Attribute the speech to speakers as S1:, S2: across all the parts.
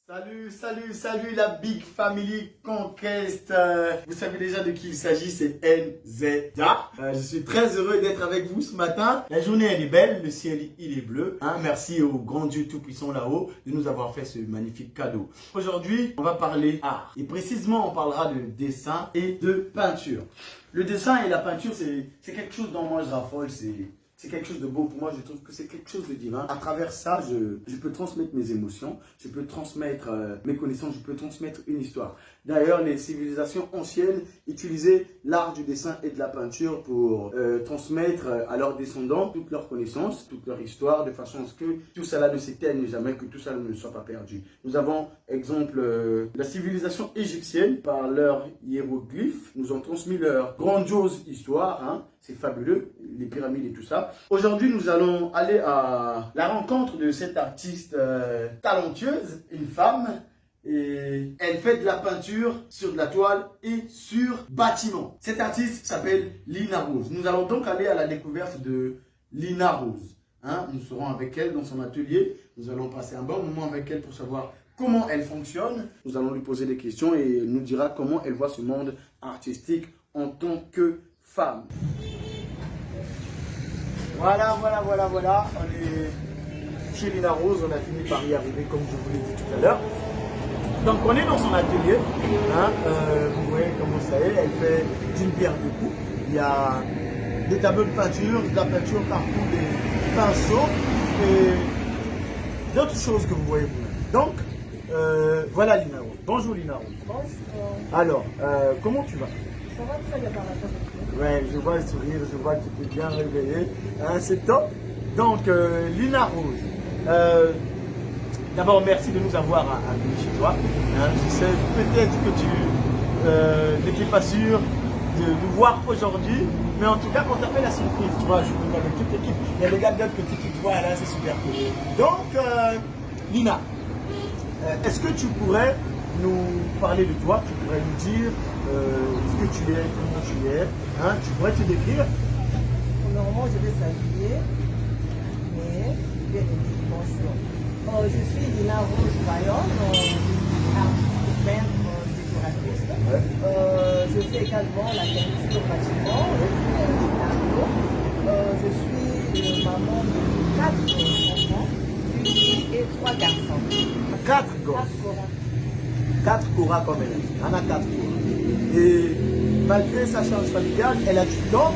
S1: Salut la Big Family Conquest. Vous savez déjà de qui il s'agit, c'est NZA. Je suis très heureux d'être avec vous ce matin. La journée elle est belle, le ciel il est bleu. Merci au grand Dieu tout-puissant là-haut de nous avoir fait ce magnifique cadeau. Aujourd'hui, on va parler art. Et précisément, on parlera de dessin et de peinture. Le dessin et la peinture, c'est quelque chose dont moi je raffole, c'est quelque chose de beau pour moi, je trouve que c'est quelque chose de divin. À travers ça, je peux transmettre mes émotions, je peux transmettre mes connaissances, je peux transmettre une histoire. D'ailleurs, les civilisations anciennes utilisaient l'art du dessin et de la peinture pour transmettre à leurs descendants toutes leurs connaissances, toute leur histoire, de façon à ce que tout cela ne s'éteigne jamais, que tout cela ne soit pas perdu. Nous avons, exemple, la civilisation égyptienne, par leurs hiéroglyphes, nous ont transmis leur grandiose histoire, c'est fabuleux, les pyramides et tout ça. Aujourd'hui, nous allons aller à la rencontre de cette artiste talentueuse, une femme, et elle fait de la peinture sur de la toile et sur bâtiment. Cette artiste s'appelle Lina Rose. Nous allons donc aller à la découverte de Lina Rose. Nous serons avec elle dans son atelier. Nous allons passer un bon moment avec elle pour savoir comment elle fonctionne. Nous allons lui poser des questions et elle nous dira comment elle voit ce monde artistique en tant que femme. Voilà. On est chez Lina Rose. On a fini par y arriver comme je vous l'ai dit tout à l'heure. Donc on est dans son atelier, vous voyez comment ça est, elle fait d'une pierre deux coups. Il y a des tableaux de peinture, de la peinture partout, des pinceaux et d'autres choses que vous voyez vous-même. Donc voilà Lina Rose. Bonjour Lina Rose.
S2: Bonjour.
S1: Alors, comment tu vas?
S2: Ça va très bien par rapport à
S1: Ouais, je vois le sourire, je vois que tu t'es bien réveillé. C'est top. Donc Lina Rose. D'abord, merci de nous avoir amenés chez toi. Je sais peut-être que tu n'étais pas sûr de nous voir aujourd'hui, mais en tout cas, on t'a fait la surprise. Tu vois, je suis avec toute l'équipe. Il y a les gars d'autres que tu vois là, c'est super cool. Donc, Lina, est-ce que tu pourrais nous parler de toi? Tu pourrais nous dire ce que tu es, comment tu es. Tu pourrais te décrire?
S2: Premièrement, je vais s'habiller, mais bien une dimension. Je suis Lina Rose Vaillant, artiste peintre décoratrice. Je fais également la peinture bâtiment, je suis maman de 4 enfants, une fille et 3 garçons.
S1: 4 gosses. 4 Cora comme elle. Il y en a 4 Cora. Et malgré sa charge familiale, elle a du temps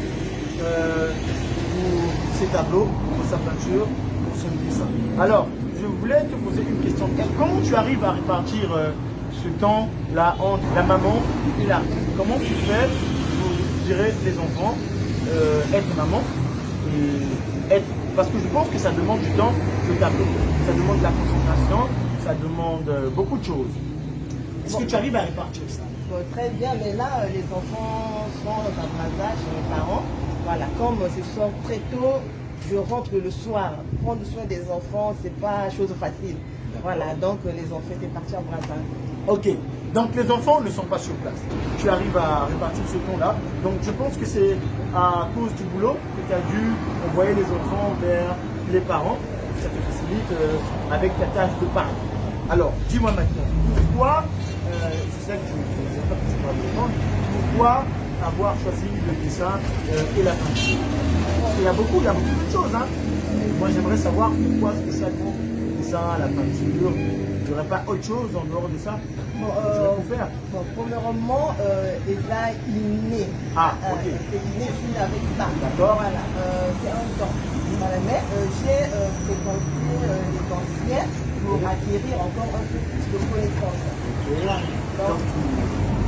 S1: pour ses tableaux, pour sa peinture, pour son dessin. Alors, je voulais te poser une question. Comment tu arrives à répartir ce temps-là entre la maman et l'artiste? Comment tu fais pour gérer les enfants, être maman et être... Parce que je pense que ça demande du temps, le tableau. Ça demande de la concentration, ça demande beaucoup de choses. Est-ce que tu arrives à répartir ça?
S2: Très bien, mais là, les enfants sont en bras chez mes parents. Voilà, comme je sors très tôt, je rentre le soir. Prendre soin des enfants, c'est pas chose facile. Voilà, donc les enfants étaient partis en Brazza.
S1: Ok, donc les enfants ne sont pas sur place. Tu arrives à répartir ce temps-là. Donc je pense que c'est à cause du boulot que tu as dû envoyer les enfants vers les parents. Ça te facilite avec ta tâche de parent. Alors, dis-moi maintenant, pourquoi, je sais que je ne sais pas que tu vas me répondre, pourquoi avoir choisi le dessin et la peinture? Il y a beaucoup de choses. Moi, j'aimerais savoir pourquoi spécialement le dessin, la peinture. Il n'y aurait pas autre chose en dehors de ça faire?
S2: Premièrement, Eva est inné.
S1: Ok.
S2: C'est inné, je suis avec ça.
S1: D'accord.
S2: Voilà, c'est un temps. Voilà, mais j'ai fréquenté les anciens pour acquérir encore un peu plus de connaissances.
S1: Donc,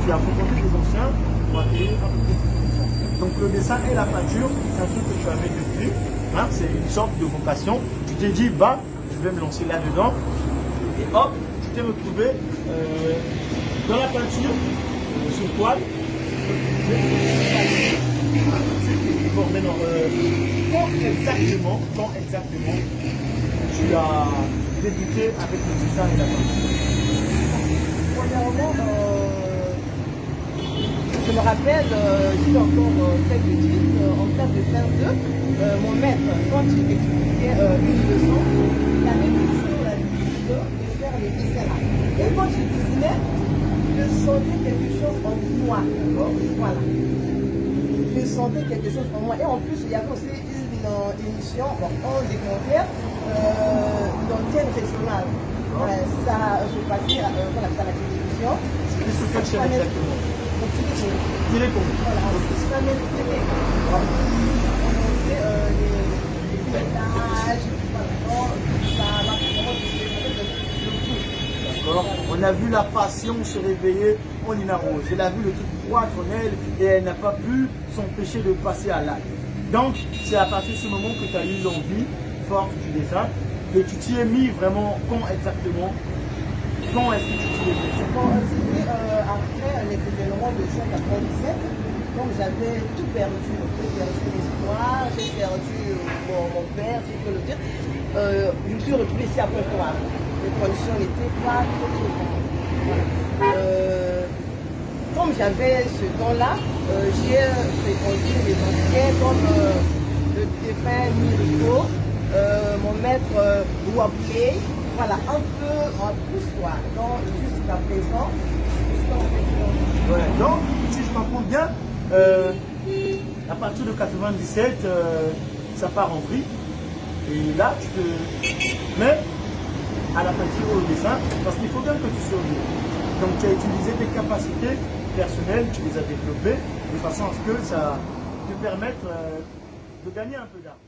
S1: tu as fréquenté les anciens pour acquérir un peu plus de connaissances. Donc, le dessin et la peinture, c'est un truc que tu avais depuis. C'est une sorte de vocation. Tu t'es dit, je vais me lancer là-dedans. Et hop, tu t'es retrouvé dans la peinture, sur toile. Bon, maintenant, quand exactement tu as débuté avec le dessin et la peinture?
S2: Premièrement, je me rappelle, j'étais encore très petite, en classe de CM2, mon maître, quand il expliquait une leçon, il avait toujours l'habitude de faire les dessins là. Et sentais quelque chose en moi. Voilà. Je sentais quelque chose en moi. Et en plus, il y avait aussi une émission en documentaire d'antenne régionale. Ça se passait à la télévision.
S1: C'est sur quelle chaîne exactement? Télécom.
S2: Voilà, ça m'a fait les villages,
S1: D'accord. On a vu la passion se réveiller en Nina Rose. Elle a vu le truc croître en elle et elle n'a pas pu s'empêcher de passer à l'acte. Donc, c'est à partir de ce moment que tu as eu l'envie forte du dessin, que tu t'y es mis vraiment quand exactement? Quand est-ce que tu t'y es mis?
S2: C'était après les événements de juin 97. Donc j'avais tout perdu. J'ai perdu l'espoir, j'ai perdu mon père, si je peux le dire. Je me suis retrouvée ici après quoi. Les conditions n'étaient pas trop bonnes. Voilà. Comme j'avais ce don-là, j'ai répondu les anciens comme le défunt Mirico, mon maître Rouablé. Voilà, un peu en plus quoi. Donc jusqu'à présent,
S1: ouais. Donc, si je comprends bien, à partir de 97, ça part en vrille. Et là, tu te mets à la peinture au dessin, parce qu'il faut bien que tu survives. Donc, tu as utilisé tes capacités personnelles, tu les as développées, de façon à ce que ça te permette de gagner un peu d'argent.